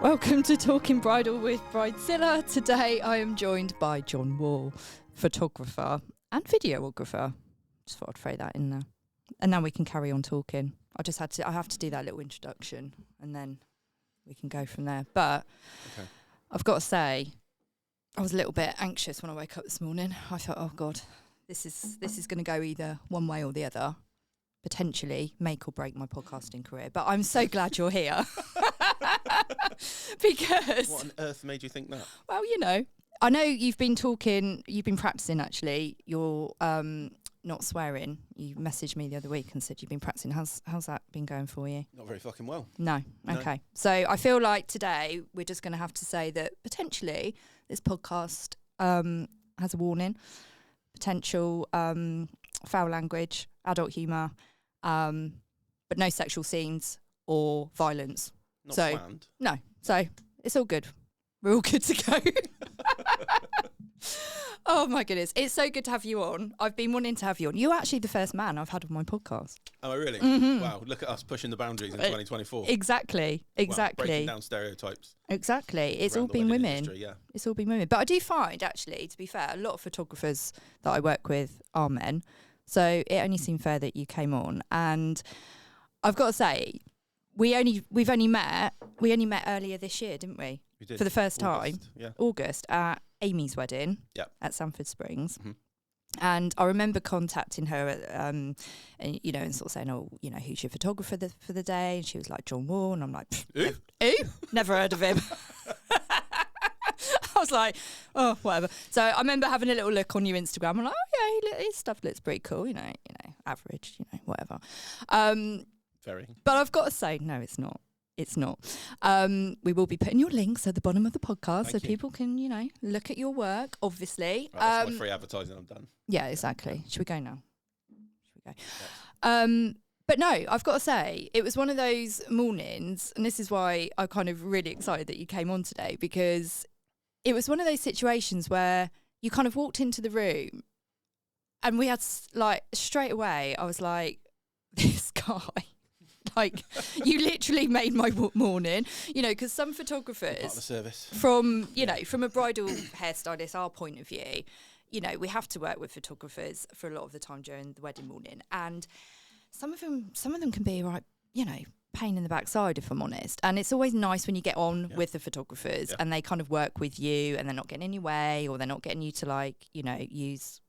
Welcome to Talking Bridal with Bridezilla. Today I am joined by Jon Warr, photographer and videographer. Just thought I'd throw that in there. And now we can carry on talking. I have to do that little introduction and then we can go from there. But okay. I've got to say, I was a little bit anxious when I woke up this morning. I thought, oh God, this is going to go either one way or the other. Potentially make or break my podcasting career. But I'm so glad you're here. Because what on earth made you think that? Well, you know, I know you've been practicing actually. You're not swearing. You messaged me the other week and said you've been practicing. How's that been going for you? Not very fucking well. No. Okay. So I feel like today we're just going to have to say that potentially this podcast has a warning, potential foul language, adult humour, but no sexual scenes or violence. Not planned. No. So it's all good. We're all good to go. Oh my goodness. It's so good to have you on. I've been wanting to have you on. You're actually the first man I've had on my podcast. Oh, really? Mm-hmm. Wow. Look at us pushing the boundaries in 2024. Exactly. Wow, breaking down stereotypes. Exactly. It's all been women. Industry, yeah. It's all been women. But I do find, actually, to be fair, a lot of photographers that I work with are men. So it only seemed fair that you came on. And I've got to say, we only met earlier this year, didn't we? We did. For the first August, time. yeah. August at Amy's wedding. Yep. At Sanford Springs. Mm-hmm. And I remember contacting her, and sort of saying, "Oh, you know, who's your photographer for the day?" And she was like, "Jon Warr," and I'm like, "Who? Never heard of him." I was like, "Oh, whatever." So I remember having a little look on your Instagram. I'm like, "Oh yeah, his stuff looks pretty cool. You know, average, whatever." Very. But I've got to say, no, it's not. It's not. We will be putting your links at the bottom of the podcast. Thank you. People can, look at your work, obviously. Right, that's my free advertising. I'm done. Yeah, exactly. Should we go now? Yes. But no, I've got to say, it was one of those mornings, and this is why I'm kind of really excited that you came on today, because it was one of those situations where you kind of walked into the room and we had, straight away, I was like, this guy... Like, you literally made my morning, because some photographers, part of the service. from a bridal hairstylist, our point of view, we have to work with photographers for a lot of the time during the wedding morning. And some of them can be pain in the backside, if I'm honest. And it's always nice when you get on with the photographers and they kind of work with you and they're not getting in your way, or they're not getting you to use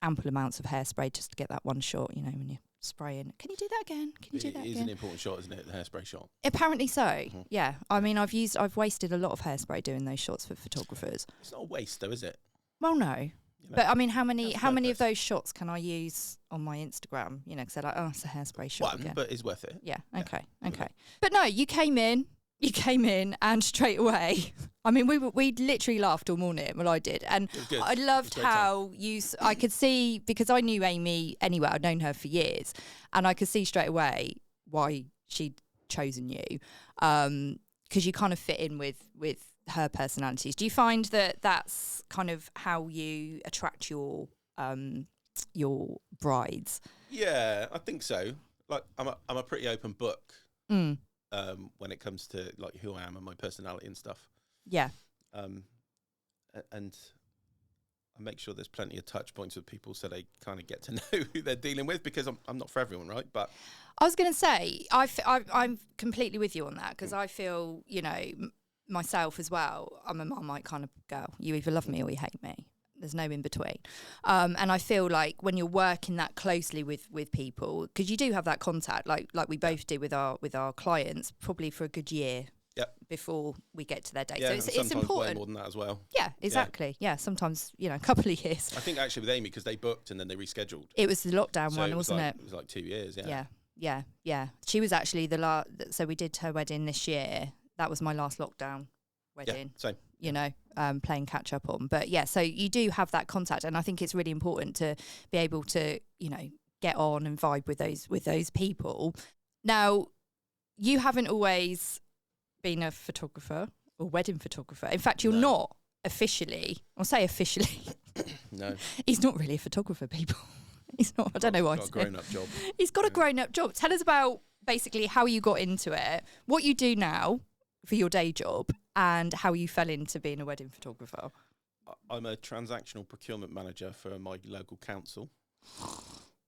ample amounts of hairspray just to get that one shot, when you're spraying. Can you do that again? It is an important shot, isn't it? The hairspray shot. Apparently so. Mm-hmm. Yeah. I mean, I've wasted a lot of hairspray doing those shots for photographers. It's not a waste, though, is it? Well, no. But I mean, how many of those shots can I use on my Instagram? Because they're like, oh, it's a hairspray shot. One, again. but it's worth it. Yeah. Okay. But no, you came in and straight away, I mean, we literally laughed all morning. Well, I did. And I loved how I could see, because I knew Amy anyway, I'd known her for years, and I could see straight away why she'd chosen you, because you kind of fit in with her personalities. Do you find that that's kind of how you attract your brides? Yeah, I think so. Like, I'm a pretty open book. When it comes to who I am and my personality and stuff. Yeah. And I make sure there's plenty of touch points with people so they kind of get to know who they're dealing with, because I'm not for everyone, right? But I was going to say, I'm completely with you on that, because I feel, myself as well, I'm a Marmite kind of girl. You either love me or you hate me. There's no in between. And I feel like when you're working that closely with people, because you do have that contact, like we both do with our clients, probably for a good year before we get to their date. Yeah, so it's important. Way more than that as well. Yeah, exactly. Yeah, sometimes, a couple of years. I think actually with Amy, because they booked and then they rescheduled. It was the lockdown one, wasn't it? It was like 2 years, Yeah. She was actually so we did her wedding this year. That was my last lockdown wedding. Yeah, same. Playing catch up on. But yeah, so you do have that contact, and I think it's really important to be able to, get on and vibe with those people. Now, you haven't always been a photographer or wedding photographer. In fact, you're not officially. I'll say officially. No. He's not really a photographer, people. He's not. I don't know why. He's got a grown-up job. He's got a grown-up job. Tell us about basically how you got into it, what you do now, for your day job and how you fell into being a wedding photographer. I'm a transactional procurement manager for my local council.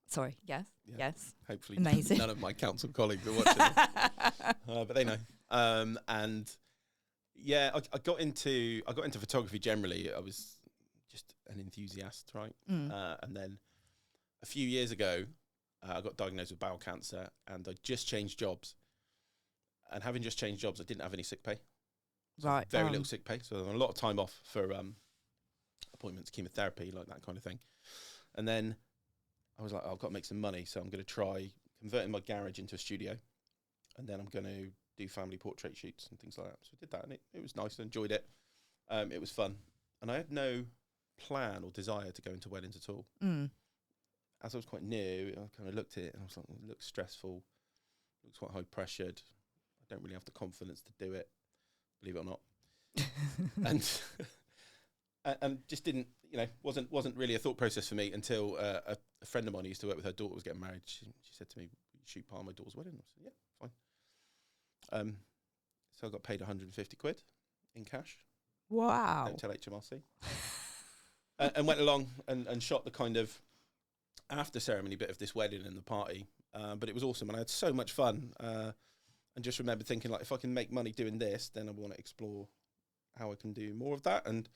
Sorry, yes, yes. Hopefully amazing. None of my council colleagues are watching it. But they know. And yeah, I got into photography generally. I was just an enthusiast, right? And then a few years ago, I got diagnosed with bowel cancer, and I just changed jobs. And having just changed jobs, I didn't have any sick pay. So Right. very little sick pay. So a lot of time off for appointments, chemotherapy, like that kind of thing. And then I was like, I've got to make some money, so I'm going to try converting my garage into a studio. And then I'm going to do family portrait shoots and things like that. So I did that, and it was nice. I enjoyed it. It was fun. And I had no plan or desire to go into weddings at all. As I was quite new, I kind of looked at it and I was like, it looks stressful, looks quite high pressured. I don't really have the confidence to do it, believe it or not. and just didn't, wasn't really a thought process for me until a friend of mine who used to work with, her daughter was getting married. She said to me, shoot part of my daughter's wedding. I said, yeah, fine. So I got paid 150 quid in cash. Wow. Don't tell HMRC. And went along and shot the kind of after ceremony bit of this wedding and the party. But it was awesome, and I had so much fun. And just remember thinking, like, if I can make money doing this, then I want to explore how I can do more of that. And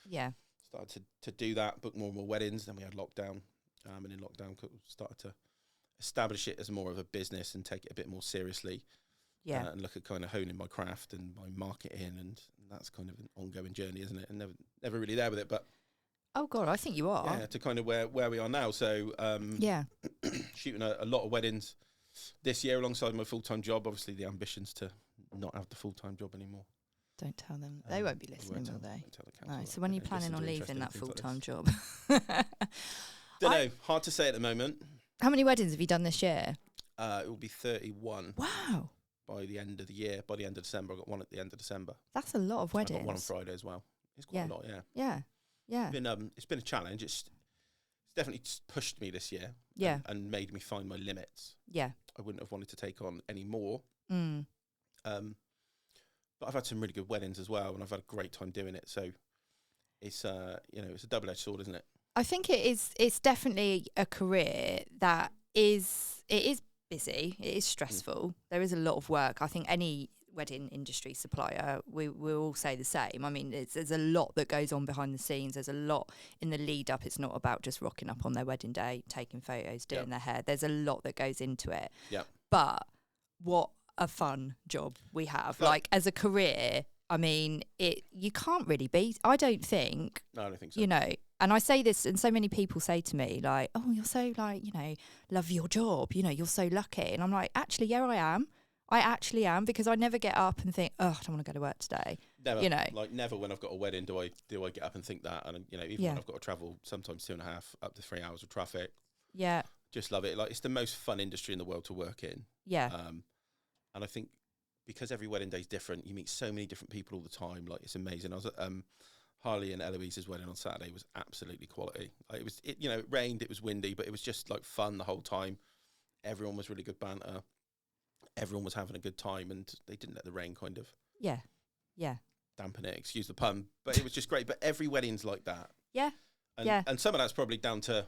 started to do that, book more and more weddings. Then we had lockdown, and in lockdown started to establish it as more of a business and take it a bit more seriously. And look at kind of honing my craft and my marketing, and that's kind of an ongoing journey, isn't it? And never really there with it, but oh god, I think you are. Yeah, to kind of where we are now. So shooting a lot of weddings this year alongside my full-time job. Obviously, the ambition's to not have the full-time job anymore. Don't tell them. They won't be listening, will they? Won't tell the council. No. So when are you planning on leaving that full-time job? Don't know. Hard to say at the moment. How many weddings have you done this year? It will be 31. Wow. By the end of the year, by the end of December. I got one at the end of December. That's a lot of weddings. I got one on Friday as well. It's quite a lot, yeah. Yeah. It's been a challenge. It's definitely pushed me this year. Yeah. And made me find my limits. Yeah. I wouldn't have wanted to take on any more. But I've had some really good weddings as well, and I've had a great time doing it. So it's it's a double-edged sword, isn't it? I think it is. It's definitely a career that is busy. It is stressful. There is a lot of work. I think any wedding industry supplier, we'll all say the same. I mean, there's a lot that goes on behind the scenes. There's a lot in the lead up. It's not about just rocking up on their wedding day, taking photos, doing their hair. There's a lot that goes into it. Yeah. But what a fun job we have. Like, as a career, I mean, you can't really beat. I don't think. No, I don't think so. And I say this, and so many people say to me, like, "Oh, you're so love your job. You're so lucky." And I'm like, actually, yeah, I am. I actually am, because I never get up and think, "Oh, I don't want to go to work today." Never. Like, never when I've got a wedding do I get up and think that. And even when I've got to travel sometimes 2.5 up to 3 hours of traffic. Yeah. Just love it. Like, it's the most fun industry in the world to work in. Yeah. And I think because every wedding day is different, you meet so many different people all the time. Like, it's amazing. I was at Harley and Eloise's wedding on Saturday. It was absolutely quality. Like, it rained, it was windy, but it was just like fun the whole time. Everyone was really good banter. Everyone was having a good time, and they didn't let the rain kind of dampen it. Excuse the pun, but it was just great. But every wedding's like that. Yeah. And some of that's probably down to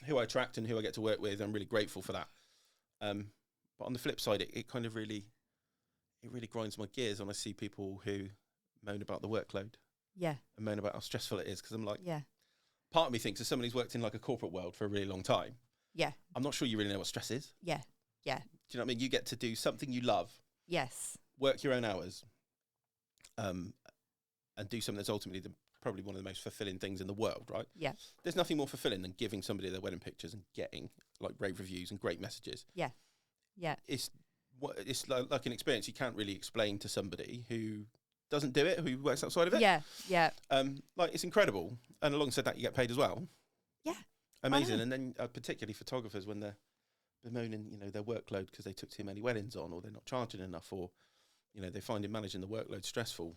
who I attract and who I get to work with. I'm really grateful for that. But on the flip side, it kind of really grinds my gears when I see people who moan about the workload. Yeah. And moan about how stressful it is, because I'm like, part of me thinks, as someone who's worked in like a corporate world for a really long time, I'm not sure you really know what stress is. Yeah. Do you know what I mean? You get to do something you love. Yes. Work your own hours. And do something that's ultimately probably one of the most fulfilling things in the world, right? Yeah. There's nothing more fulfilling than giving somebody their wedding pictures and getting like rave reviews and great messages. Yeah. Yeah. It's like an experience you can't really explain to somebody who doesn't do it, who works outside of it. Yeah. Yeah. Like, it's incredible. And alongside that, you get paid as well. Yeah. Amazing. And then particularly photographers, when they're bemoaning, their workload because they took too many weddings on, or they're not charging enough, or, they find managing the workload stressful.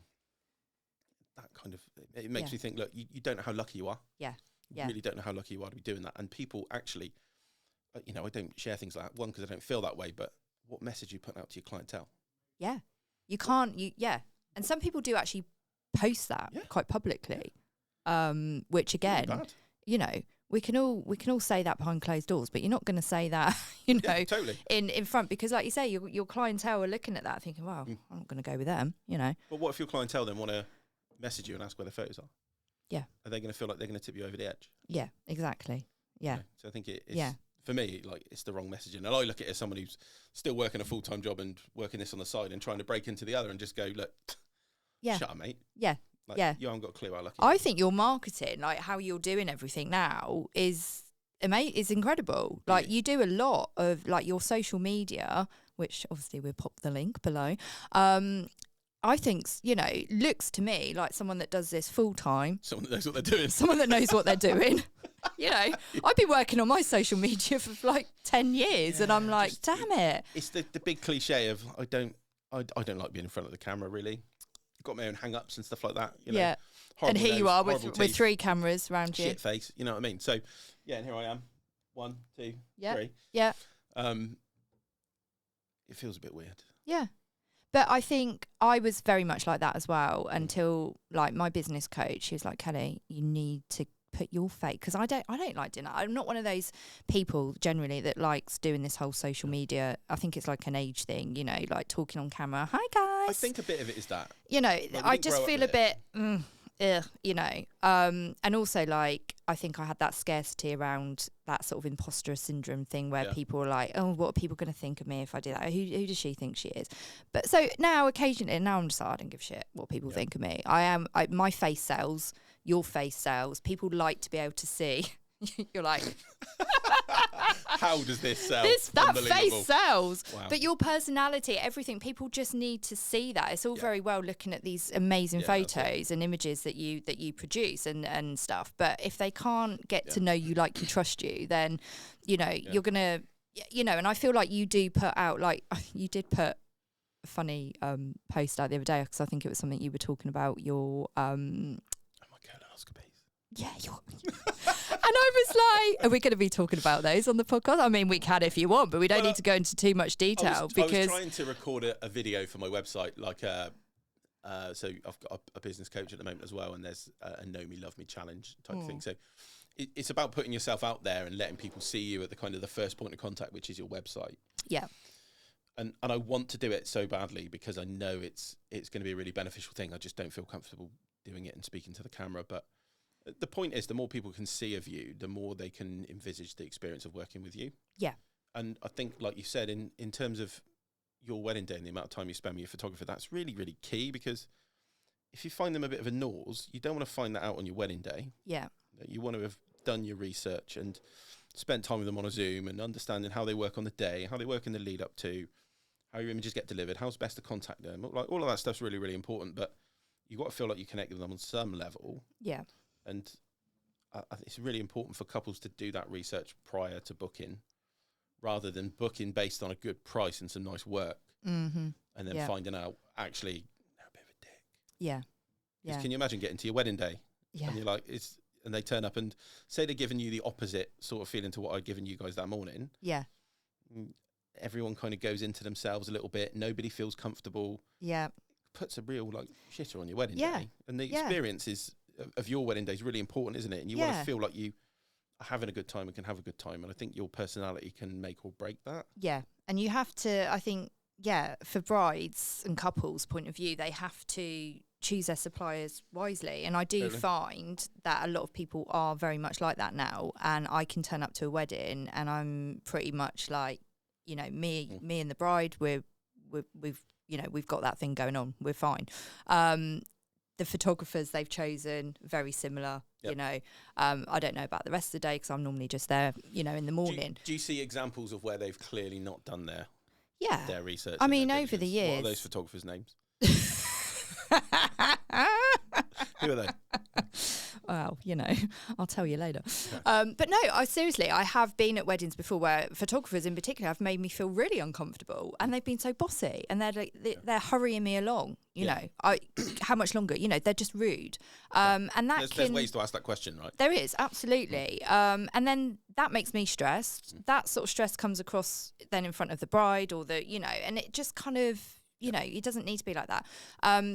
That kind of, it makes me think, look, you don't know how lucky you are. Yeah. You really don't know how lucky you are to be doing that. And people actually, I don't share things like that, one, because I don't feel that way, but what message you put out to your clientele? Yeah. You can't, And some people do actually post that quite publicly, which again, you know, we can all say that behind closed doors, but you're not going to say that, you know, totally. in front, because like you say, your clientele are looking at that thinking, well, I'm not going to go with them, you know. But what if your clientele then want to message you and ask where the photos are? Yeah. Are they going to feel like they're going to tip you over the edge? Yeah, exactly. Yeah. So I think it's, for me, like, it's the wrong messaging. And I look at it as someone who's still working a full-time job and working this on the side and trying to break into the other and just go, look, shut up, mate. Yeah. Like, you haven't got a clue how lucky I think your marketing, like how you're doing everything now, is incredible. Like, you do a lot of, like, your social media, which obviously we'll pop the link below. I think, you know, looks to me like someone that does this full time. Someone that knows what they're doing. Someone that knows what they're doing. You know, I've been working on my social media for like 10 years and I'm like, damn it. It's the big cliche of I don't like being in front of the camera, really. I've got my own hang-ups and stuff like that. You know, and here you are with 3 cameras around you. Shit face, you know what I mean? So, yeah, and here I am. 1, 2, 3. Yeah. It feels a bit weird. Yeah. But I think I was very much like that as well until, like, my business coach, she was like, Kellie, you need to put your face, because I don't like doing that. I'm not one of those people generally that likes doing this whole social media. I think it's like an age thing, you know, like talking on camera. Hi guys. I think a bit of it is that. You know, like, I just feel a bit, you know. And also, like, I think I had that scarcity around that sort of imposter syndrome thing where people are like, oh, what are people going to think of me if I do that? Who does she think she is? But so now occasionally, now I'm just like, I don't give a shit what people think of me. My face sells. Your face sells. People like to be able to see. You're like, how does this sell? That face sells. Wow. But your personality, everything, people just need to see that. It's all very well looking at these amazing photos and images that you produce and stuff. But if they can't get to know you, like you, trust you, then, you know, you're gonna, you know. And I feel like you do put out, like, you did put a funny post out the other day, because I think it was something you were talking about your yeah, and I was like, are we going to be talking about those on the podcast? I mean, we can if you want, but we don't need to go into too much detail. I was trying to record a video for my website, like so I've got a business coach at the moment as well, and there's a Know Me, Love Me challenge type thing. So it's about putting yourself out there and letting people see you at the kind of the first point of contact, which is your website. Yeah. And I want to do it so badly because I know it's going to be a really beneficial thing. I just don't feel comfortable doing it and speaking to the camera, but the point is, the more people can see of you, the more they can envisage the experience of working with you. Yeah. And I think, like you said, in terms of your wedding day and the amount of time you spend with your photographer, that's really, really key, because if you find them a bit of a nose, you don't want to find that out on your wedding day. Yeah. You want to have done your research and spent time with them on a Zoom and understanding how they work on the day, how they work in the lead up to, how your images get delivered, how's best to contact them. Like, all of that stuff's really, really important, but you've got to feel like you connect with them on some level. Yeah. And it's really important for couples to do that research prior to booking, rather than booking based on a good price and some nice work, and then finding out, actually, they're a bit of a dick. Yeah. Yeah. Can you imagine getting to your wedding day and you're like, and they turn up and say they're giving you the opposite sort of feeling to what I'd given you guys that morning. Yeah. Everyone kind of goes into themselves a little bit. Nobody feels comfortable. Yeah. Puts a real, like, shitter on your wedding day. And the experience of your wedding day is really important, isn't it? And you want to feel like you are having a good time and can have a good time. And I think your personality can make or break that. Yeah. And you have to, I think, for brides and couples' point of view, they have to choose their suppliers wisely. And I do find that a lot of people are very much like that now. And I can turn up to a wedding and I'm pretty much like, you know, me and the bride, we've got that thing going on. We're fine. The photographers they've chosen, very similar, you know. I don't know about the rest of the day because I'm normally just there, you know, in the morning. Do you see examples of where they've clearly not done their research? I mean, over the years. What are those photographers' names? Who are they? Well, you know, I'll tell you later. Okay. But no, I have been at weddings before where photographers in particular have made me feel really uncomfortable, and they've been so bossy, and they're like, they're hurrying me along. You know, how much longer? You know, they're just rude. And there's ways to ask that question, right? There is, absolutely. And then that makes me stressed. That sort of stress comes across then in front of the bride or the, you know, and it just kind of, you know, it doesn't need to be like that.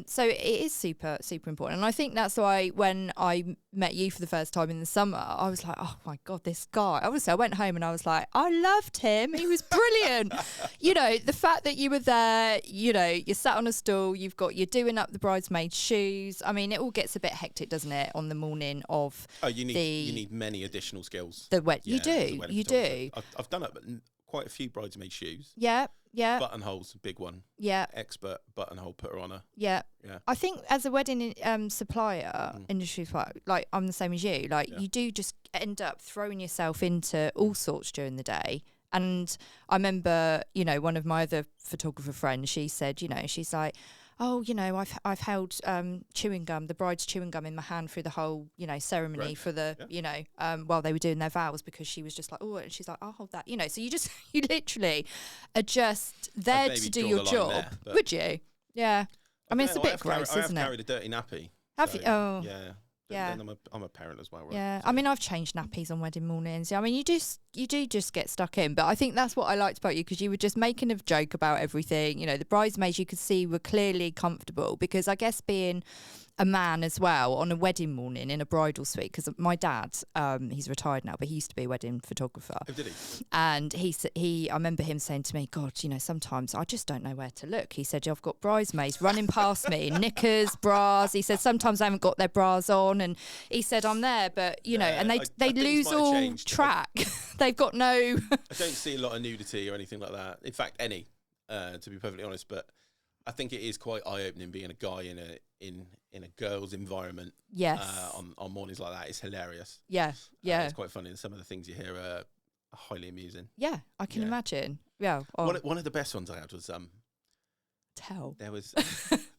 So it is super, super important. And I think that's why when I met you for the first time in the summer, I was like, oh my God, this guy. Obviously, I went home and I was like, I loved him. He was brilliant. You know, the fact that you were there, you know, you're sat on a stool, you're doing up the bridesmaid's shoes. I mean, it all gets a bit hectic, doesn't it, on the morning of you need many additional skills. You do. I've done it, but quite a few bridesmaid shoes. Yeah. Buttonholes, big one. Yeah. Expert buttonhole putter on her. Yeah. I think as a wedding supplier, industry supplier, like I'm the same as you. Like you do just end up throwing yourself into all sorts during the day. And I remember, you know, one of my other photographer friends, she said, you know, she's like, oh, you know, I've held chewing gum, the bride's chewing gum in my hand through the whole, you know, ceremony for the, you know, while they were doing their vows, because she was just like, oh, and she's like, I'll hold that, you know. So you literally are just there to do your job. Would you? Yeah. I mean, it's a bit gross, isn't it? I've carried a dirty nappy. Have you? Oh. Yeah. Yeah, I'm a parent as well, right? Yeah, so. I mean, I've changed nappies on wedding mornings. I mean, you do just get stuck in. But I think that's what I liked about you, because you were just making a joke about everything. You know, the bridesmaids you could see were clearly comfortable, because I guess being a man as well on a wedding morning in a bridal suite, because my dad, he's retired now, but he used to be a wedding photographer. Oh, did he? And I remember him saying to me, God, you know, sometimes I just don't know where to look. He said, I've got bridesmaids running past me, knickers, bras. He said, sometimes they haven't got their bras on. And he said, I'm there, but, you know, and they lose all track. They've got no... I don't see a lot of nudity or anything like that. In fact, any, to be perfectly honest, but I think it is quite eye-opening being a guy in a girl's environment. Yes. On mornings like that. It's hilarious. Yeah. It's quite funny, and some of the things you hear are highly amusing. Yeah, I can imagine. Yeah. Oh. One of the best ones I had was Tell. There was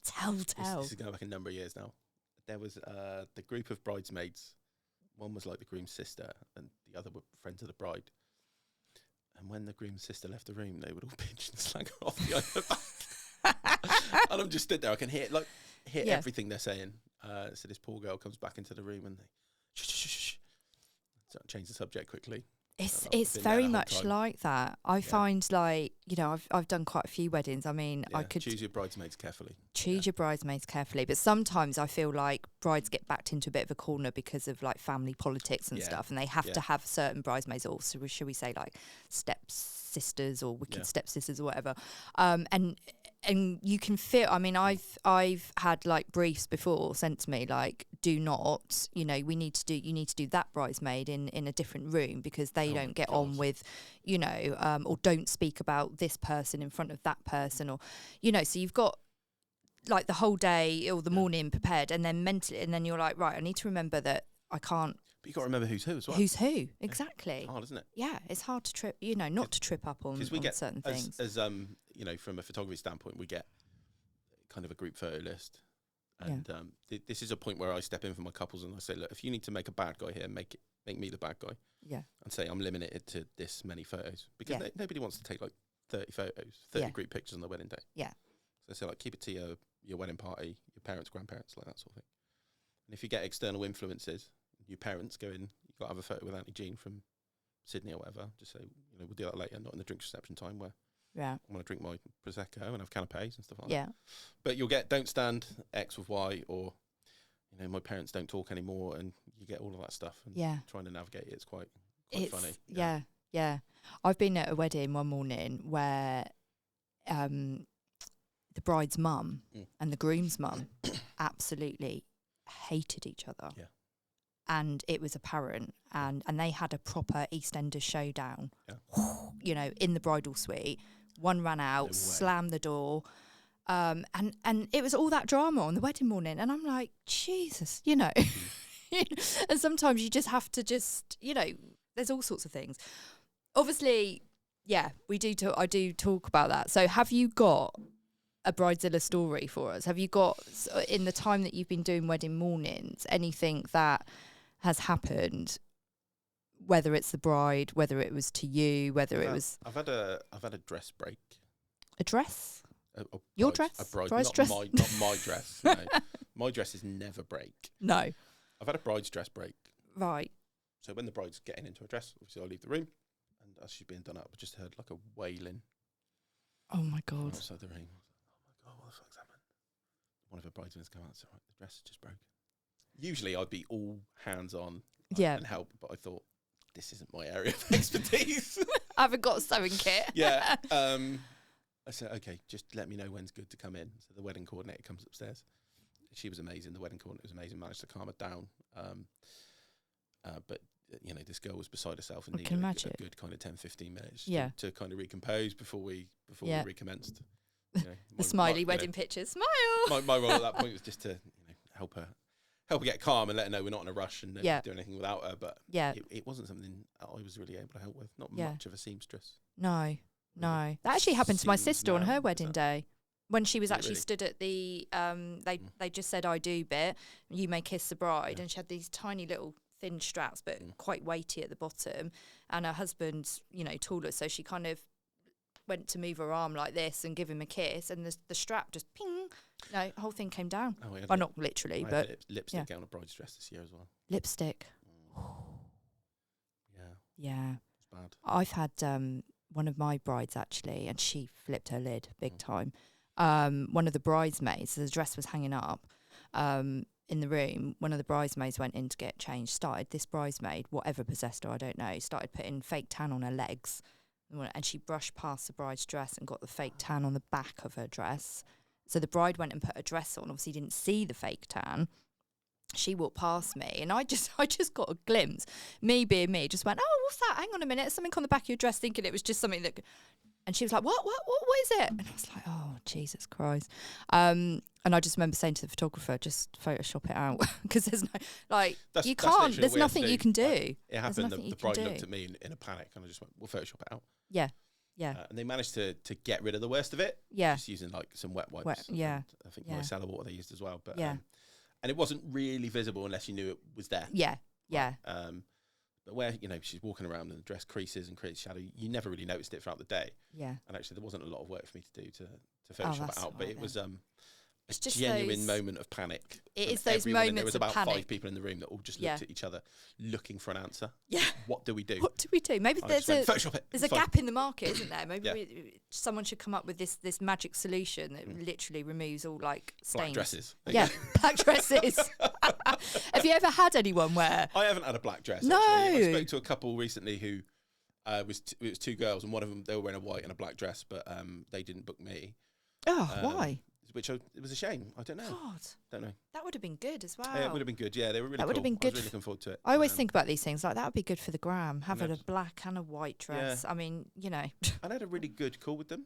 tell. This is going back a number of years now. There was the group of bridesmaids. One was like the groom's sister, and the other were friends of the bride. And when the groom's sister left the room, they would all pinch and slag her off the other back. And I'm just stood there. I can hear everything they're saying. So this poor girl comes back into the room and they shh. So change the subject quickly. It's very much like that. I find, like, you know, I've done quite a few weddings. I mean, I could choose your bridesmaids carefully. Your bridesmaids carefully, but sometimes I feel like brides get backed into a bit of a corner because of like family politics and stuff, and they have to have certain bridesmaids, or should we say like stepsisters or wicked stepsisters or whatever. And you can feel, I mean, I've had like briefs before sent to me like, do not, you know, you need to do that bridesmaid in a different room, because they don't get on with, you know, or don't speak about this person in front of that person, or, you know, so you've got like the whole day or the morning prepared, and then mentally, and then you're like, right, I need to remember that I can't. But you got to remember who's who as well. Who's who, exactly. It's hard, isn't it? Yeah, it's hard to trip, you know, not to trip up on certain things. As you know, from a photography standpoint, we get kind of a group photo list, and this is a point where I step in for my couples and I say, look, if you need to make a bad guy here, make me the bad guy. Yeah. And say I'm limited to this many photos, because nobody wants to take like 30 photos, 30 group pictures on the wedding day. Yeah. So I say, like, keep it to your wedding party, your parents, grandparents, like that sort of thing. And if you get external influences, your parents go in, you've got to have a photo with Auntie Jean from Sydney or whatever. Just say, you know, we'll do that later, not in the drinks reception time where I want to drink my Prosecco and have canapes and stuff like that. But you'll get don't stand X with Y, or, you know, my parents don't talk anymore, and you get all of that stuff. And trying to navigate it's quite funny. Yeah. I've been at a wedding one morning where the bride's mum and the groom's mum absolutely hated each other. Yeah. And it was apparent, and they had a proper EastEnders showdown, you know, in the bridal suite. One ran out, slammed the door, and it was all that drama on the wedding morning. And I'm like, Jesus, you know. And sometimes you just have to you know, there's all sorts of things. Obviously, we do. I do talk about that. So have you got a Bridezilla story for us? Have you got, in the time that you've been doing wedding mornings, anything that has happened, whether it's the bride, whether it was to you, whether it was... I've had a dress break. A dress? Your dress? A bride, bride's not dress? Not my dress. No. My dresses never break. No. I've had a bride's dress break. Right. So when the bride's getting into a dress, obviously I leave the room, and as she's being done up, I just heard like a wailing. Oh my God. Outside the room. one of her bridesmaids come out and said, right, the dress is just broken. Usually I'd be all hands on and help, but I thought, this isn't my area of expertise. I haven't got a sewing kit. Yeah. I said, okay, just let me know when's good to come in. So the wedding coordinator comes upstairs. She was amazing. The wedding coordinator was amazing. Managed to calm her down. But, you know, this girl was beside herself and needed a good kind of 10, 15 minutes to kind of recompose before we recommenced. You know, the smiley wedding pictures. Smile! My role at that point was just to help her get calm and let her know we're not in a rush and do anything without her. But it wasn't something I was really able to help with. Not much of a seamstress. No. That actually happened to my sister on her wedding day. When she was actually stood at the, they just said I do bit, you may kiss the bride, and she had these tiny little thin straps, but quite weighty at the bottom, and her husband's, taller, so she kind of went to move her arm like this and give him a kiss, and the strap just ping, the whole thing came down. Oh, well, not literally, but had lipstick on a bride's dress this year as well. Lipstick. Yeah. It's bad. I've had one of my brides actually, and she flipped her lid big time. One of the bridesmaids, the dress was hanging up in the room. One of the bridesmaids went in to get changed. This bridesmaid, whatever possessed her, I don't know, started putting fake tan on her legs, and she brushed past the bride's dress and got the fake tan on the back of her dress. So the bride went and put her dress on, obviously didn't see the fake tan. She walked past me, and I just got a glimpse. Me being me, just went, oh, what's that? Hang on a minute, something on the back of your dress, thinking it was just something that. And she was like, what is it? And I was like, oh, Jesus Christ. And I just remember saying to the photographer, just Photoshop it out. Because there's you can't, there's nothing you can do. It happened, the bride looked at me in a panic, and I just went, we'll Photoshop it out. Yeah. And they managed to get rid of the worst of it. Yeah. Just using some wet wipes. I think micellar water they used as well. But and it wasn't really visible unless you knew it was there. Yeah. But where, she's walking around and the dress creases and creates shadow, you never really noticed it throughout the day. Yeah. And actually, there wasn't a lot of work for me to do to Photoshop it out. But it was it's just genuine moment of panic. It is those moments of panic. There was about 5 people in the room that all just looked at each other, looking for an answer. Yeah. What do we do? Maybe there's a gap in the market, isn't there? Maybe someone should come up with this magic solution that literally removes all stains. Black dresses. Black dresses. Have you ever had anyone wear? I haven't had a black dress. No. Actually. I spoke to a couple recently who it was 2 girls, and one of them, they were wearing a white and a black dress, but they didn't book me. Oh, why? It was a shame. I don't know. God. Don't know. That would have been good as well. Yeah, it would have been good. Yeah, they were really cool. That would have been good. I was really looking forward to it. I always think about these things like that would be good for the gram, having a black and a white dress. Yeah. I mean, I had a really good call with them.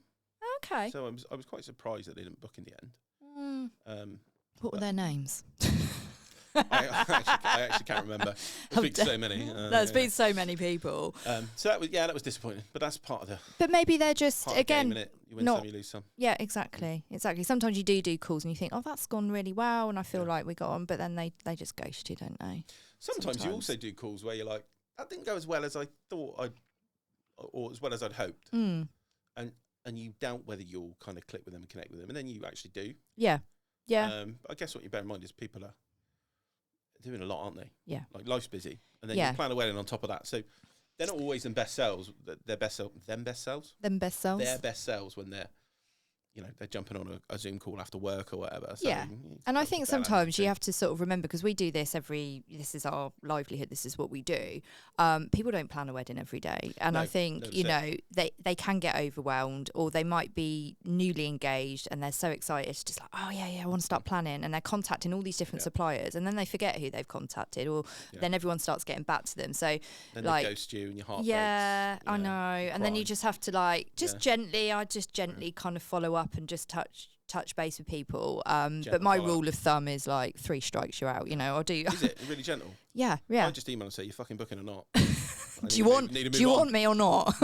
Okay. So I was quite surprised that they didn't book in the end. What were their names? I actually can't remember. I speak to so many. There's been so many people. So that was disappointing. But that's part of the. But maybe they're just again. You win some, you lose some. Yeah, exactly. Sometimes you do calls and you think, oh, that's gone really well, and I feel like we got on, but then they just ghost you, don't they? Sometimes you also do calls where you're like, that didn't go as well as I thought or as well as I'd hoped, and you doubt whether you'll kind of click with them and connect with them, and then you actually do. Yeah. I guess what you bear in mind is people are doing a lot, aren't they? Yeah. Like life's busy, and then you plan a wedding on top of that. So they're not always in best selves. Their best selves when they're jumping on a Zoom call after work or whatever. So and I think sometimes you have to sort of remember, because we do this this is our livelihood, this is what we do. People don't plan a wedding every day. And I think, they can get overwhelmed, or they might be newly engaged and they're so excited. It's just like, oh, yeah, I want to start planning. And they're contacting all these different suppliers, and then they forget who they've contacted, or then everyone starts getting back to them. So then they ghost you and your heart breaks. Yeah, I know. And then you just have to gently kind of follow up and just touch base with people. But my rule of thumb is 3 strikes, you're out. I'll do. Is it really gentle? Yeah. I just email and say, you're fucking booking or not. Do you want me or not?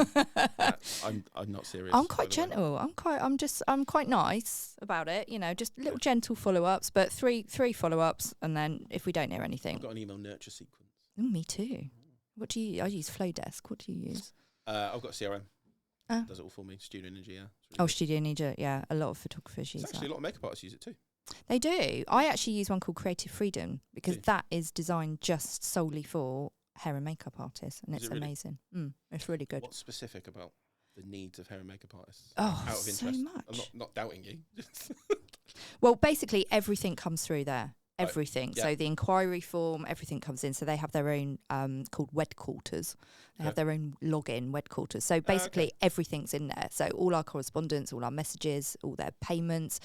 I'm not serious. I'm quite gentle. I'm quite nice about it. Just little gentle follow-ups, but three follow-ups, and then if we don't hear anything. I've got an email nurture sequence. Ooh, me too. What do you? I use Flowdesk. What do you use? I've got CRM. Does it all for me. Studio Ninja, yeah. Really Studio Ninja, yeah. A lot of photographers use that. Actually, a lot of makeup artists use it too. They do. I actually use one called Creative Freedom, because that is designed just solely for hair and makeup artists, and it's amazing. It's really good. What's specific about the needs of hair and makeup artists? Oh, out of interest. So much. I'm not doubting you. Well, basically everything comes through there. Everything. Right. Yeah. So the inquiry form, everything comes in. So they have their own called wed quarters. They have their own login, wed quarters. So basically everything's in there. So all our correspondence, all our messages, all their payments.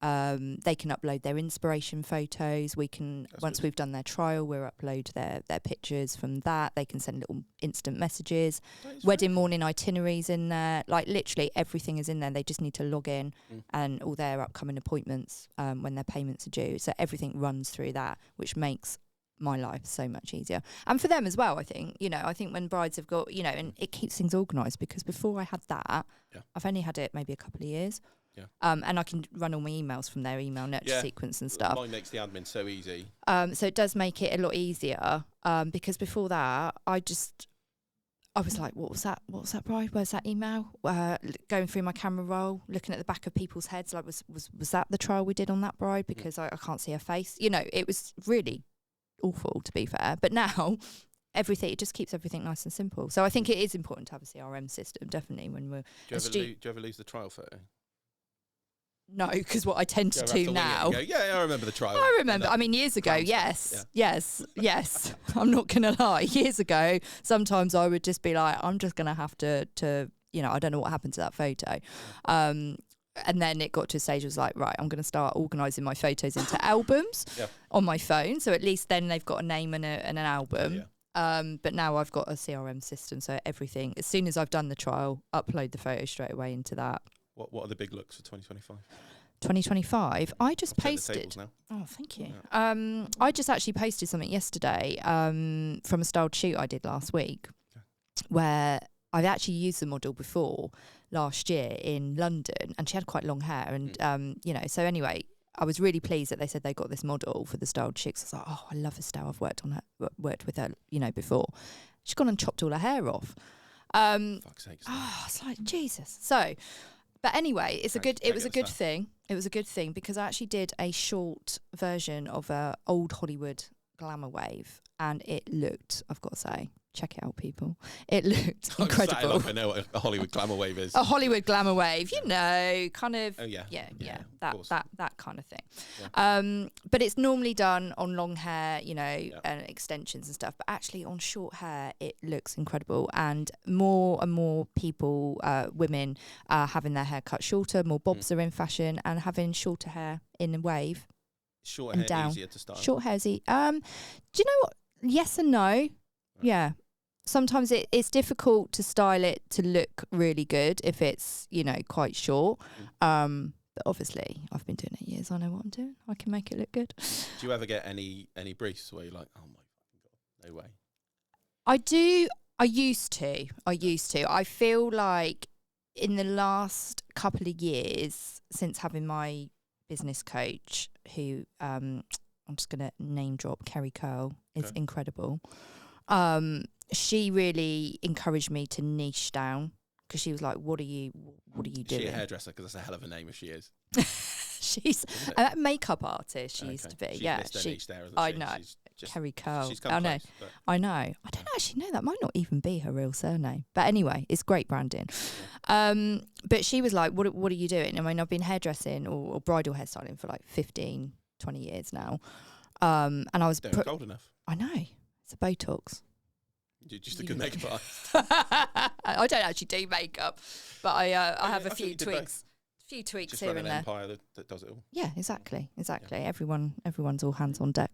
They can upload their inspiration photos. We can, once we've done their trial, we'll upload their pictures from that. They can send little instant messages. Wedding morning itineraries in there. Like literally everything is in there. They just need to log in and all their upcoming appointments when their payments are due. So everything runs through that, which makes my life so much easier. And for them as well, I think, I think when brides have got, and it keeps things organised, because before I had that, I've only had it maybe a couple of years. Yeah. And I can run all my emails from their email nurture sequence and stuff. Mine makes the admin so easy. So it does make it a lot easier. Because before that, I was like, what was that? What was that, bride? Where's that email? Going through my camera roll, looking at the back of people's heads, like, was that the trial we did on that bride? Because I can't see her face. It was really awful, to be fair. But now, it just keeps everything nice and simple. So I think it is important to have a CRM system, definitely, when we're... Do you ever lose the trial photo? No, because what I tend to do now... Yeah, I remember the trial. I remember. I mean, years ago, yes. I'm not going to lie. Years ago, sometimes I would just be like, I'm just going to have to, I don't know what happened to that photo. And then it got to a stage, I was like, right, I'm going to start organising my photos into albums on my phone. So at least then they've got a name and an album. But now I've got a CRM system. So everything, as soon as I've done the trial, upload the photo straight away into that. What are the big looks for 2025? 2025, I just posted. Oh, thank you. Yeah. I just actually posted something yesterday from a styled shoot I did last week, where I've actually used the model before last year in London, and she had quite long hair, and So anyway, I was really pleased that they said they got this model for the styled shoot. So I was like, oh, I love her style. I've worked with her, before. She's gone and chopped all her hair off. Fuck's sake. It's like Jesus. So. But anyway, it was a good thing. It was a good thing because I actually did a short version of a old Hollywood glamour wave, and it looked, I've got to say, check it out, people. It looked incredible. I know what a Hollywood glamour wave is. A Hollywood glamour wave, kind of. Oh yeah. That kind of thing. Yeah. But it's normally done on long hair, and extensions and stuff. But actually, on short hair, it looks incredible. And more people, women, are having their hair cut shorter. More bobs are in fashion, and having shorter hair in a wave. Short hair down. Easier to style. Short hair's do you know what? Yes and no. Right. Yeah. Sometimes it's difficult to style it to look really good if it's, quite short. But obviously, I've been doing it years. I know what I'm doing. I can make it look good. Do you ever get any briefs where you're like, oh my God, no way? I do. I used to. I feel like in the last couple of years, since having my business coach, who I'm just going to name drop, Kellie is incredible. She really encouraged me to niche down, because she was like, what are you doing? Is she a hairdresser? Because that's a hell of a name if she is. She's a makeup artist. She used to be. She's I know. Kellie. I know. I know. I don't actually know. That might not even be her real surname. But anyway, it's great branding. But she was like, what are you doing? I mean, I've been hairdressing or bridal hairstyling for like 15, 20 years now. And I was... old enough. I know. It's a Botox. You're just a good makeup artist. I don't actually do makeup, but I have a few tweaks. Few tweaks just here run and an there. empire that does it all. Yeah, exactly. Yeah. Everyone's all hands on deck.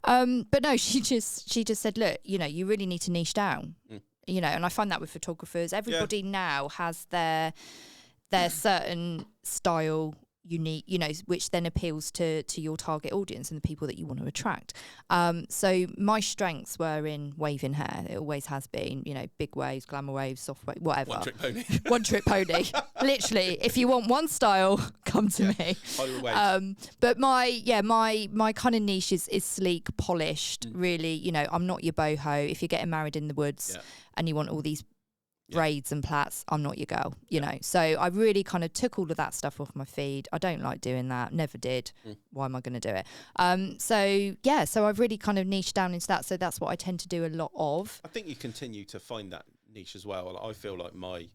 But no, she just said, look, you really need to niche down. And I find that with photographers. Everybody now has their certain style, unique, which then appeals to your target audience and the people that you want to attract. So my strengths were in waving hair. It always has been, big waves, glamour waves, soft wave, whatever. One trick pony. Literally, if you want one style, come to me. But my kind of niche is sleek, polished, really, I'm not your boho. If you're getting married in the woods and you want all these braids and plaits, I'm not your girl, know. So I really kind of took all of that stuff off my feed. I don't like doing that, never did. Why am I going to do it? So I've really kind of niched down into that. So that's what I tend to do a lot of. I think you continue to find that niche as well. I feel like my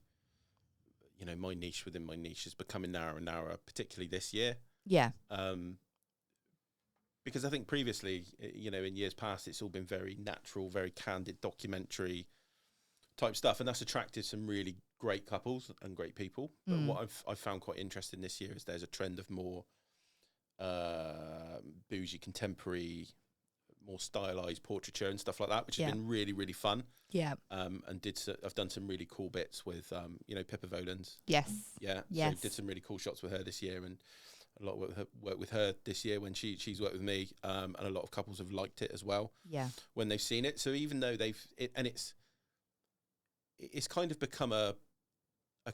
niche within my niche is becoming narrower and narrower, particularly this year. Yeah. Because I think previously, you know, in years past, it's all been very natural, very candid, documentary type stuff, and that's attracted some really great couples and great people. But what I've found quite interesting this year is there's a trend of more bougie, contemporary, more stylized portraiture and stuff like that, which has been really, really fun. Yeah. And I've done some really cool bits with, you know, Pippa Volands. Yes. Yeah. Yes. So did some really cool shots with her this year, and a lot of work with her this year when she's worked with me. And a lot of couples have liked it as well. Yeah. When they've seen it. So even though it's kind of become a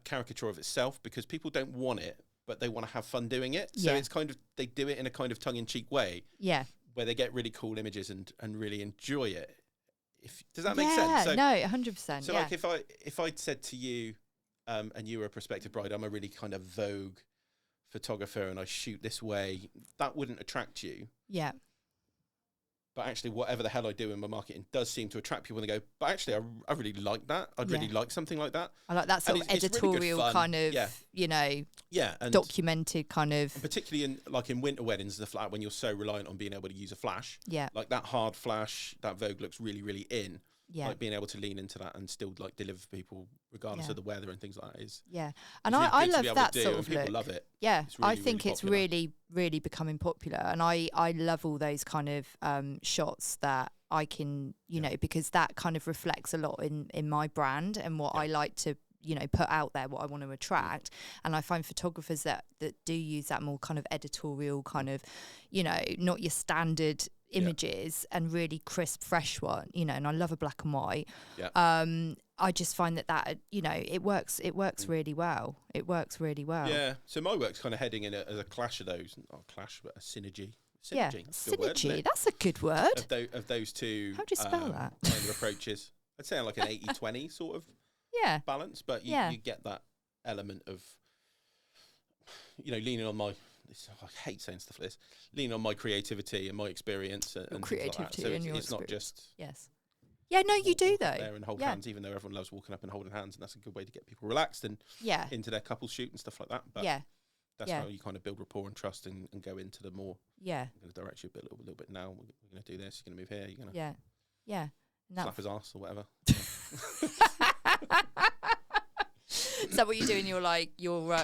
caricature of itself, because people don't want it, but they want to have fun doing it. So it's kind of, they do it in a kind of tongue-in-cheek way. Yeah. Where they get really cool images and really enjoy it. Does that make sense? So, no, 100%. So like if I'd said to you, and you were a prospective bride, I'm a really kind of Vogue photographer and I shoot this way, that wouldn't attract you. Yeah. But actually, whatever the hell I do in my marketing does seem to attract people, and they go, but actually, I really like that. I'd really like something like that. I like that sort of editorial really kind of, you know, and documented kind of. And particularly in winter weddings, when you're so reliant on being able to use a flash. Yeah. Like that hard flash, that Vogue looks really, really in. Yeah. Like being able to lean into that and still like deliver for people regardless of the weather and things like that is. Yeah. And I love that sort of look. People love it. Yeah. Really, I think it's really, really becoming popular. And I love all those kind of shots that I can, you know, because that kind of reflects a lot in my brand and what I like to, you know, put out there, what I want to attract. And I find photographers that do use that more kind of editorial kind of, you know, not your standard images and really crisp, fresh one, you know, and I love a black and white. Yeah. I just find that, you know, it works really well. It works really well. Yeah. So my work's kind of heading in as a clash of those, not a clash, but a synergy. Yeah, synergy. That's a good word. Of those two. How do you spell that? Kind of approaches. I'd say like an 80-20 sort of balance, but you get that element of, you know, leaning on my. I hate saying stuff like this. Leaning on my creativity and my experience and creativity like that. So and it's not just Yeah, no, you do though. There and hold hands, even though everyone loves walking up and holding hands, and that's a good way to get people relaxed and into their couple shoot and stuff like that. But that's how you kind of build rapport and trust and go into the more. Yeah, I'm going to direct you a little bit now. We're going to do this. You're going to move here. You're going to slap his ass or whatever. Is that what you do in your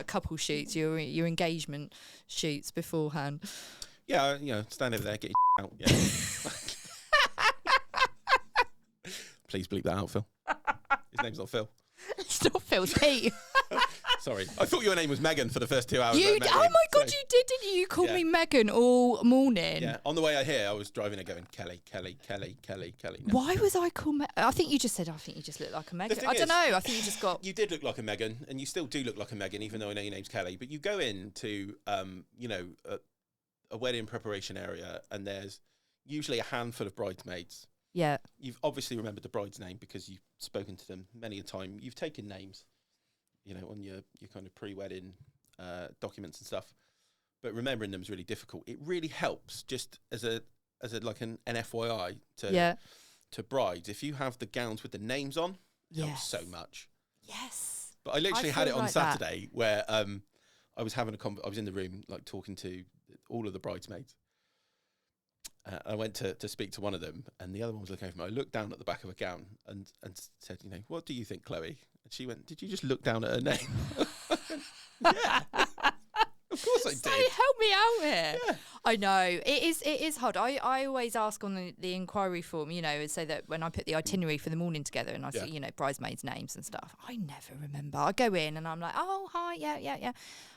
couple shoots, your engagement shoots beforehand? Yeah, you know, stand over there, get your out. Yeah. Please bleep that out, Phil. His name's not Phil. It's not Phil, it's Pete. Sorry, I thought your name was Megan for the first 2 hours. Oh my God, you did, didn't you? You called me Megan all morning. Yeah, on the way here, I was driving and going, Kellie. No. Why was I called Megan? I think you just said, I think you just look like a Megan. I don't know, I think you just got... You did look like a Megan, and you still do look like a Megan, even though I know your name's Kellie. But you go into, you know, a wedding preparation area, and there's usually a handful of bridesmaids. Yeah. You've obviously remembered the bride's name because you've spoken to them many a time. You've taken names, you know, on your kind of pre-wedding documents and stuff. But remembering them is really difficult. It really helps just as a like an FYI to brides. If you have the gowns with the names on, it helps so much. Yes. But I literally had it on Saturday where I was having I was in the room like talking to all of the bridesmaids. I went to speak to one of them, and the other one was looking over me. I looked down at the back of a gown and said, you know, what do you think, Chloe? And she went, did you just look down at her name? Yeah. Of course I did. So help me out here. Yeah. I know. It is hard. I always ask on the inquiry form, you know, so that when I put the itinerary for the morning together and I see, you know, bridesmaids' names and stuff, I never remember. I go in and I'm like, oh, hi, yeah.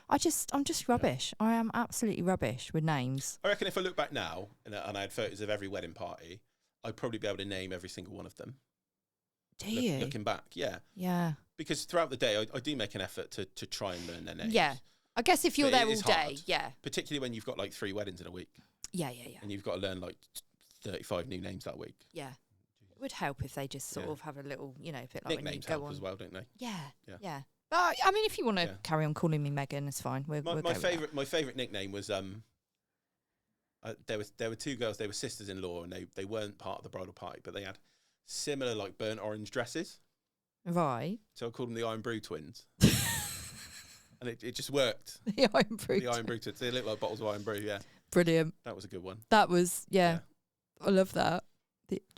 I'm just rubbish. I am absolutely rubbish with names. I reckon if I look back now and I had photos of every wedding party, I'd probably be able to name every single one of them. Do you? Looking back, yeah. Yeah. Because throughout the day, I do make an effort to try and learn their names. Yeah. I guess if you're there all day, particularly when you've got like 3 weddings in a week. Yeah. And you've got to learn like 35 new names that week. Yeah. It would help if they just sort of have a little, you know, a bit like nicknames when you go help on as well, don't they? Yeah. But I mean, if you want to carry on calling me Megan, it's fine. My favourite nickname was there were 2 girls. They were sisters-in-law, and they weren't part of the bridal party, but they had similar like burnt orange dresses. Right. So I called them the Iron Brew twins. And it just worked. The Iron Brew. The Iron Brew. They look like bottles of Iron Brew, yeah. Brilliant. That was a good one. That was, yeah. I love that.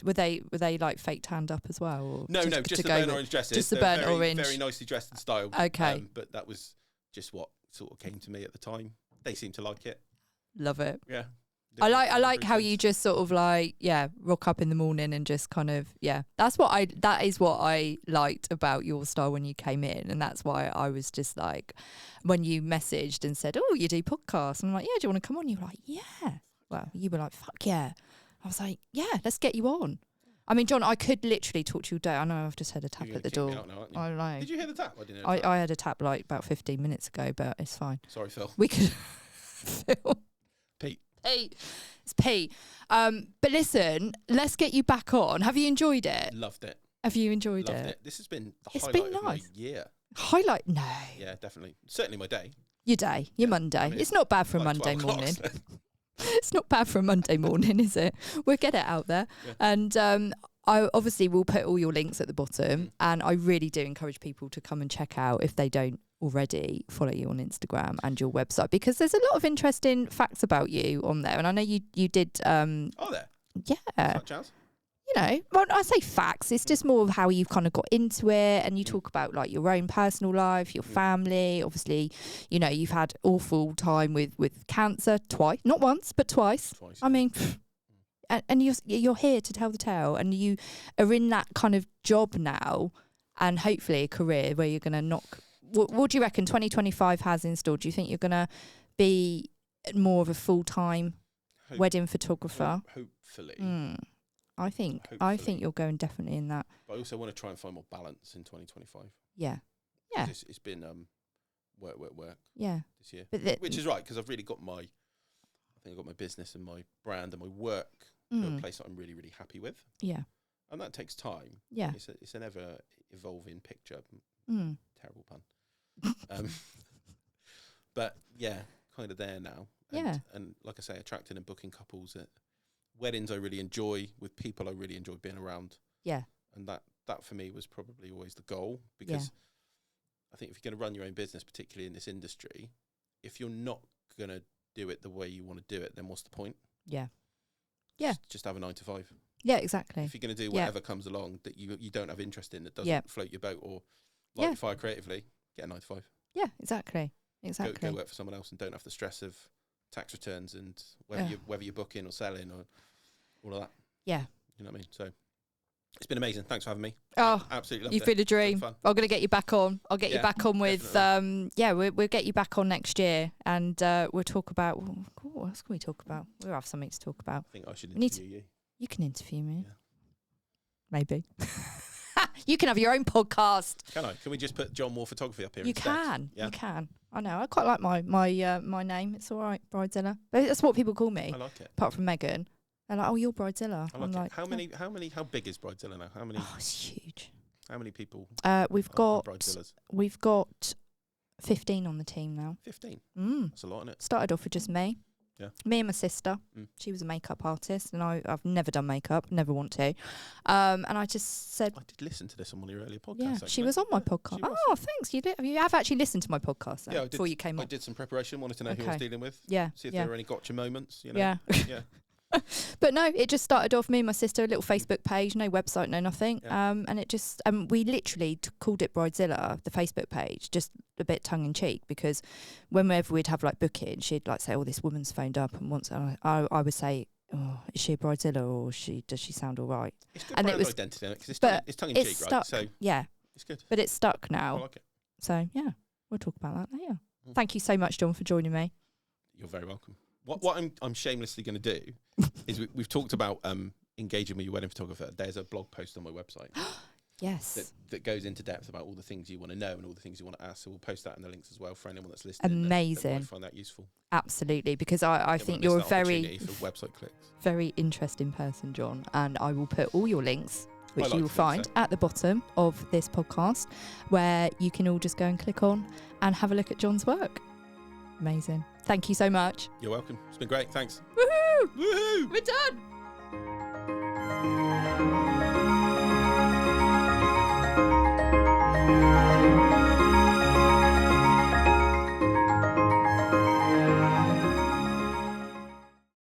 Were they like fake tanned up as well? Or no, just the burnt orange dresses. Just the burnt orange. Very nicely dressed and styled. Okay. But that was just what sort of came to me at the time. They seemed to like it. Love it. Yeah. I like how you just sort of like, rock up in the morning and just kind of, that is what I liked about your style when you came in. And that's why I was just like, when you messaged and said, oh, you do podcasts. And I'm like, yeah, do you want to come on? You were like, yeah. Well, you were like, fuck yeah. I was like, yeah, let's get you on. I mean, Jon, I could literally talk to you all day. I know I've just heard a tap at the door. Now, I know. Did you hear the tap? I didn't hear I had a tap like about 15 minutes ago, but it's fine. Sorry, Phil. We could... Phil. Pete. It's Pete. But listen, let's get you back on. Have you enjoyed it? Loved it. Have you enjoyed Loved it? This has been the highlight of my year. Highlight? No. Yeah, definitely. Certainly my day. Your day. Your Monday. I mean, it's not bad for a Monday morning. It's not bad for a Monday morning, is it? We'll get it out there. Yeah. And I obviously will put all your links at the bottom. And I really do encourage people to come and check out, if they don't already, follow you on Instagram and your website, because there's a lot of interesting facts about you on there. And I know you did... oh, there? Yeah. Such as? You know, well, I say facts, it's just more of how you've kind of got into it, and you talk about like your own personal life, your family. Obviously, you know, you've had awful time with cancer twice, not once, but twice. I mean, and you're here to tell the tale, and you are in that kind of job now, and hopefully a career where you're going to knock. What do you reckon 2025 has in store? Do you think you're going to be more of a full-time wedding photographer? Hopefully. I think you're going definitely in that. But I also want to try and find more balance in 2025. Yeah. It's been work. Yeah. This year, which is right, because I've really got I think I've got my business and my brand and my work to a place that I'm really, really happy with. Yeah. And that takes time. Yeah. It's an ever evolving picture. Terrible pun. But yeah, kind of there now. And like I say, attracting and booking couples at weddings I really enjoy, with people I really enjoy being around. Yeah. And that for me was probably always the goal, because I think if you're going to run your own business, particularly in this industry, if you're not going to do it the way you want to do it, then what's the point? Yeah. Yeah. Just have a 9 to 5. Yeah, exactly. If you're going to do whatever comes along that you don't have interest in, that doesn't float your boat or light your fire creatively, get a 9 to 5. Yeah, exactly. Go work for someone else and don't have the stress of tax returns and whether you're booking or selling or all of that. Yeah. You know what I mean? So it's been amazing. Thanks for having me. Oh, absolutely loved you've been a dream. I'm going to get you back on. I'll get you back on with, we'll get you back on next year, and we'll talk about, what else can we talk about? We'll have something to talk about. I think I should interview you. You can interview me. Yeah. Maybe. You can have your own podcast. Can I? Can we just put Jon Warr Photography up here? You can. Yeah? You can. I know. I quite like my name. It's all right, Bridezilla. That's what people call me. I like it. Apart from Megan, they're like, "Oh, you're Bridezilla." I like it. How big is Bridezilla now? How many? Oh, it's huge. How many people? We've got 15 on the team now. 15. That's a lot, isn't it? Started off with just me. Yeah. Me and my sister. She was a makeup artist, and I've never done makeup, never want to. And I just said, I did listen to this on one of your earlier podcasts. Yeah, actually. she was on my podcast. Oh, thanks. You have actually listened to my podcast before you came on. I did some preparation. Wanted to know who I was dealing with. Yeah. See if there were any gotcha moments. You know? Yeah. Yeah. But no, it just started off me and my sister, a little Facebook page, no website, no nothing. Yeah. And it just, we literally called it Bridezilla, the Facebook page, just a bit tongue in cheek, because whenever we'd have like booking, she'd like say, "Oh, this woman's phoned up," and once I would say, "Oh, is she a Bridezilla, or does she sound all right?" It's good brand identity, because it's tongue in cheek, stuck, right? So yeah, it's good. But it's stuck now. I like it. So yeah, we'll talk about that later. Thank you so much, Jon, for joining me. You're very welcome. What I'm shamelessly going to do is we've talked about engaging with your wedding photographer. There's a blog post on my website. Yes. That goes into depth about all the things you want to know and all the things you want to ask. So we'll post that in the links as well for anyone that's listening. Amazing. That might find that useful. Absolutely, because I think you're a very website clicks. Very interesting person, Jon, and I will put all your links, which you will find at the bottom of this podcast, where you can all just go and click on and have a look at Jon's work. Amazing. Thank you so much. You're welcome. It's been great. Thanks. Woohoo! Woohoo! We're done.